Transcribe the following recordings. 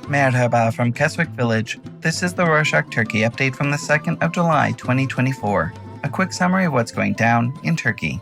Merhaba from Keswick Village. This is the Rorschach Turkey update from the 2nd of July, 2024. A quick summary of what's going down in Turkey.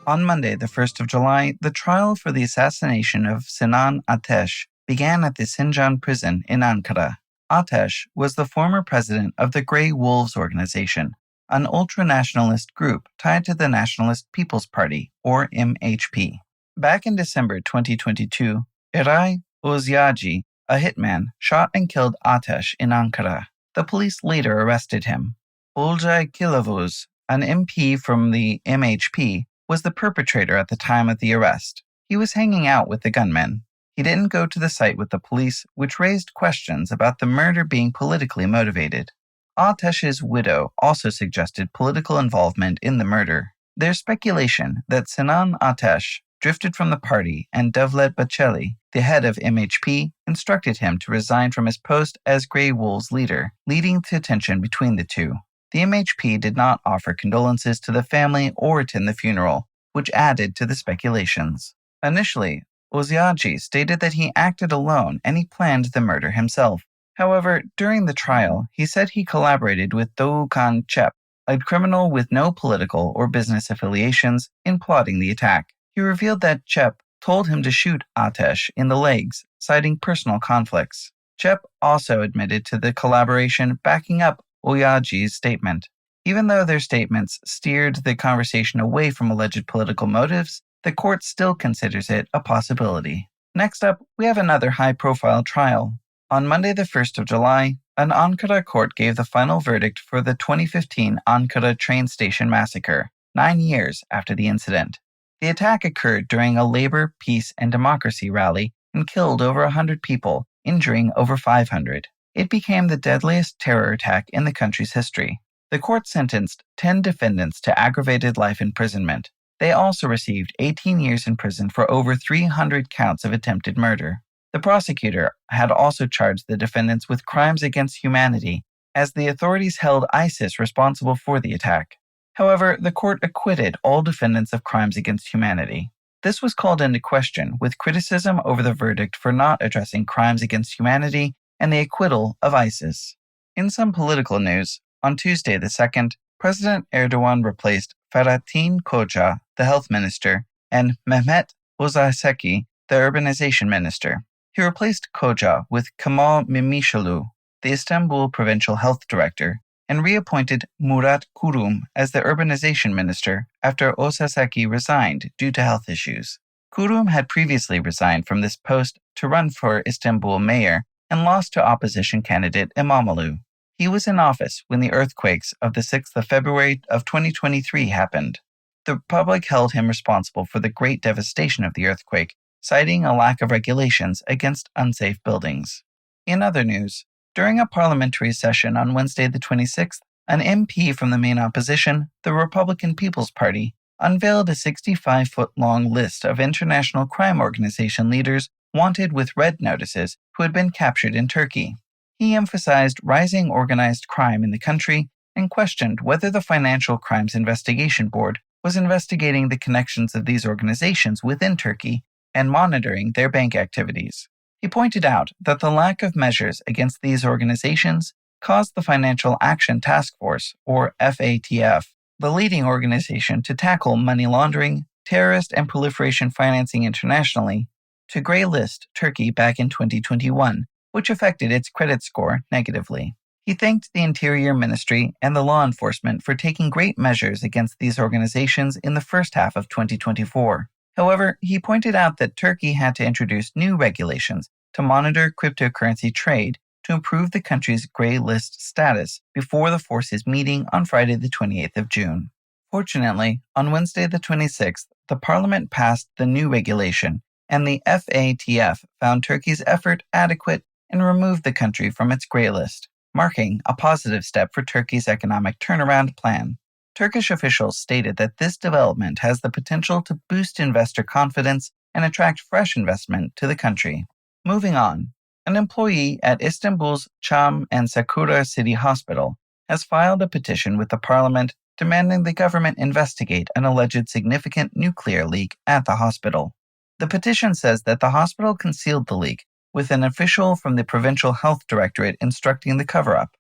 On Monday, the 1st of July, the trial for the assassination of Sinan Ateş began at the Sincan prison in Ankara. Ateş was the former president of the Grey Wolves organization, an ultra-nationalist group tied to the Nationalist People's Party, or MHP. Back in December 2022, Eray Ozyagi, a hitman, shot and killed Ateş in Ankara. The police later arrested him. Olcay Kılavuz, an MP from the MHP, was the perpetrator at the time of the arrest. He was hanging out with the gunmen. He didn't go to the site with the police, which raised questions about the murder being politically motivated. Ateş's widow also suggested political involvement in the murder. There's speculation that Sinan Ateş drifted from the party and Devlet Bahçeli, the head of MHP, instructed him to resign from his post as Grey Wolves leader, leading to tension between the two. The MHP did not offer condolences to the family or attend the funeral, which added to the speculations. Initially, Ozyagi stated that he acted alone and he planned the murder himself. However, during the trial, he said he collaborated with Doğukan Çep, a criminal with no political or business affiliations, in plotting the attack. He revealed that Çep told him to shoot Ateş in the legs, citing personal conflicts. Çep also admitted to the collaboration, backing up Oyyagi's statement. Even though their statements steered the conversation away from alleged political motives, the court still considers it a possibility. Next up, we have another high-profile trial. On Monday the 1st of July, an Ankara court gave the final verdict for the 2015 Ankara train station massacre, 9 years after the incident. The attack occurred during a labor, peace, and democracy rally and killed over 100 people, injuring over 500. It became the deadliest terror attack in the country's history. The court sentenced 10 defendants to aggravated life imprisonment. They also received 18 years in prison for over 300 counts of attempted murder. The prosecutor had also charged the defendants with crimes against humanity, as the authorities held ISIS responsible for the attack. However, the court acquitted all defendants of crimes against humanity. This was called into question, with criticism over the verdict for not addressing crimes against humanity and the acquittal of ISIS. In some political news, on Tuesday the 2nd, President Erdogan replaced Fahrettin Koca, the health minister, and Mehmet Ozaseki, the urbanization minister. He replaced Koca with Kemal Memişoğlu, the Istanbul provincial health director, and reappointed Murat Kurum as the urbanization minister after Ozaseki resigned due to health issues. Kurum had previously resigned from this post to run for Istanbul mayor and lost to opposition candidate İmamoğlu. He was in office when the earthquakes of the 6th of February of 2023 happened. The public held him responsible for the great devastation of the earthquake, citing a lack of regulations against unsafe buildings. In other news, during a parliamentary session on Wednesday the 26th, an MP from the main opposition, the Republican People's Party, unveiled a 65-foot-long list of international crime organization leaders wanted with red notices who had been captured in Turkey. He emphasized rising organized crime in the country and questioned whether the Financial Crimes Investigation Board was investigating the connections of these organizations within Turkey and monitoring their bank activities. He pointed out that the lack of measures against these organizations caused the Financial Action Task Force, or FATF, the leading organization to tackle money laundering, terrorist and proliferation financing internationally, to grey-list Turkey back in 2021, which affected its credit score negatively. He thanked the Interior Ministry and the law enforcement for taking great measures against these organizations in the first half of 2024. However, he pointed out that Turkey had to introduce new regulations to monitor cryptocurrency trade to improve the country's grey list status before the forces meeting on Friday the 28th of June. Fortunately, on Wednesday the 26th, the parliament passed the new regulation, and the FATF found Turkey's effort adequate and removed the country from its grey list, marking a positive step for Turkey's economic turnaround plan. Turkish officials stated that this development has the potential to boost investor confidence and attract fresh investment to the country. Moving on, an employee at Istanbul's Cham and Sakura City Hospital has filed a petition with the parliament demanding the government investigate an alleged significant nuclear leak at the hospital. The petition says that the hospital concealed the leak, with an official from the Provincial Health Directorate instructing the cover-up.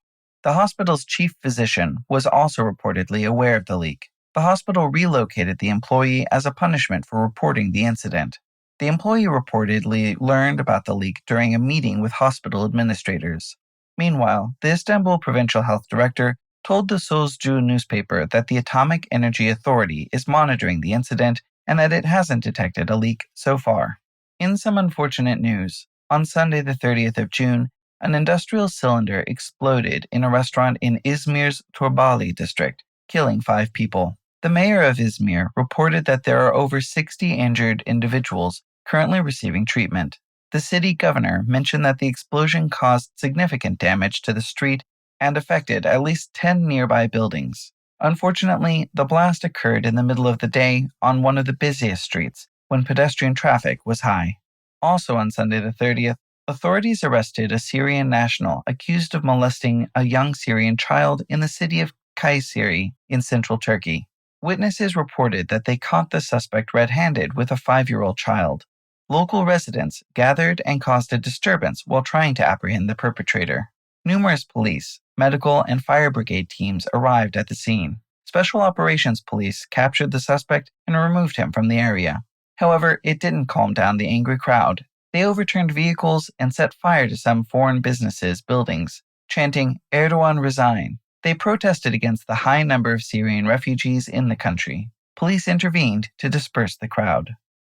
The hospital's chief physician was also reportedly aware of the leak. The hospital relocated the employee as a punishment for reporting the incident. The employee reportedly learned about the leak during a meeting with hospital administrators. Meanwhile, the Istanbul Provincial Health Director told the Sözcü newspaper that the Atomic Energy Authority is monitoring the incident and that it hasn't detected a leak so far. In some unfortunate news, on Sunday the 30th of June, an industrial cylinder exploded in a restaurant in Izmir's Torbali district, killing 5 people. The mayor of Izmir reported that there are over 60 injured individuals currently receiving treatment. The city governor mentioned that the explosion caused significant damage to the street and affected at least 10 nearby buildings. Unfortunately, the blast occurred in the middle of the day on one of the busiest streets, when pedestrian traffic was high. Also on Sunday the 30th, authorities arrested a Syrian national accused of molesting a young Syrian child in the city of Kayseri in central Turkey. Witnesses reported that they caught the suspect red-handed with a 5-year-old child. Local residents gathered and caused a disturbance while trying to apprehend the perpetrator. Numerous police, medical, and fire brigade teams arrived at the scene. Special Operations Police captured the suspect and removed him from the area. However, it didn't calm down the angry crowd. They overturned vehicles and set fire to some foreign businesses' buildings, chanting, "Erdogan resign." They protested against the high number of Syrian refugees in the country. Police intervened to disperse the crowd.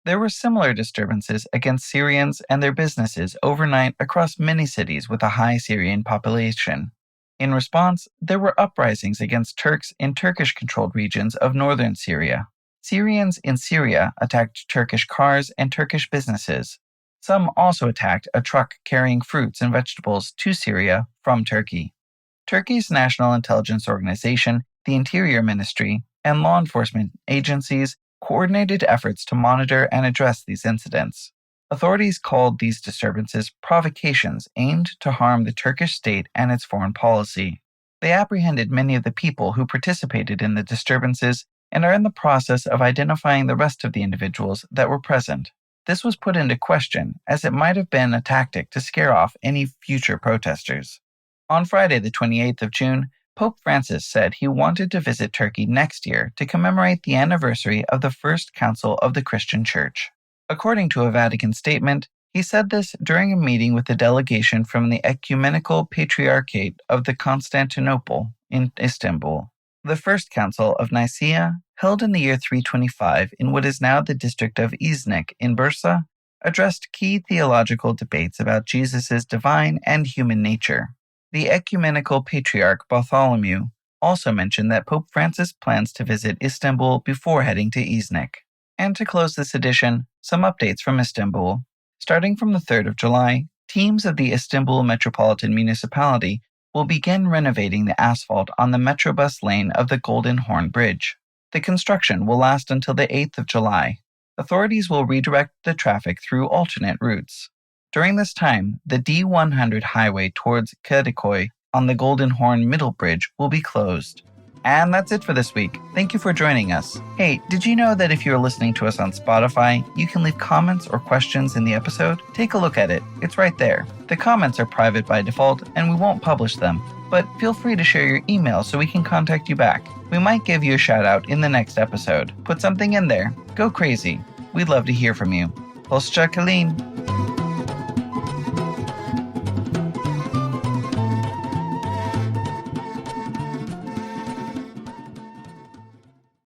There were similar disturbances against Syrians and their businesses overnight across many cities with a high Syrian population. In response, there were uprisings against Turks in Turkish-controlled regions of northern Syria. Syrians in Syria attacked Turkish cars and Turkish businesses. Some also attacked a truck carrying fruits and vegetables to Syria from Turkey. Turkey's National Intelligence Organization, the Interior Ministry, and law enforcement agencies coordinated efforts to monitor and address these incidents. Authorities called these disturbances provocations aimed to harm the Turkish state and its foreign policy. They apprehended many of the people who participated in the disturbances and are in the process of identifying the rest of the individuals that were present. This was put into question, as it might have been a tactic to scare off any future protesters. On Friday, the 28th of June, Pope Francis said he wanted to visit Turkey next year to commemorate the anniversary of the First Council of the Christian Church. According to a Vatican statement, he said this during a meeting with a delegation from the Ecumenical Patriarchate of the Constantinople in Istanbul. The First Council of Nicaea, held in the year 325 in what is now the district of Iznik in Bursa, addressed key theological debates about Jesus' divine and human nature. The Ecumenical Patriarch Bartholomew also mentioned that Pope Francis plans to visit Istanbul before heading to Iznik. And to close this edition, some updates from Istanbul. Starting from the 3rd of July, teams of the Istanbul Metropolitan Municipality will begin renovating the asphalt on the Metrobus lane of the Golden Horn Bridge. The construction will last until the 8th of July. Authorities will redirect the traffic through alternate routes. During this time, the D100 highway towards Kadıköy on the Golden Horn Middle Bridge will be closed. And that's it for this week. Thank you for joining us. Hey, did you know that if you're listening to us on Spotify, you can leave comments or questions in the episode? Take a look at it. It's right there. The comments are private by default, and we won't publish them. But feel free to share your email so we can contact you back. We might give you a shout out in the next episode. Put something in there. Go crazy. We'd love to hear from you. Hoşça kalın.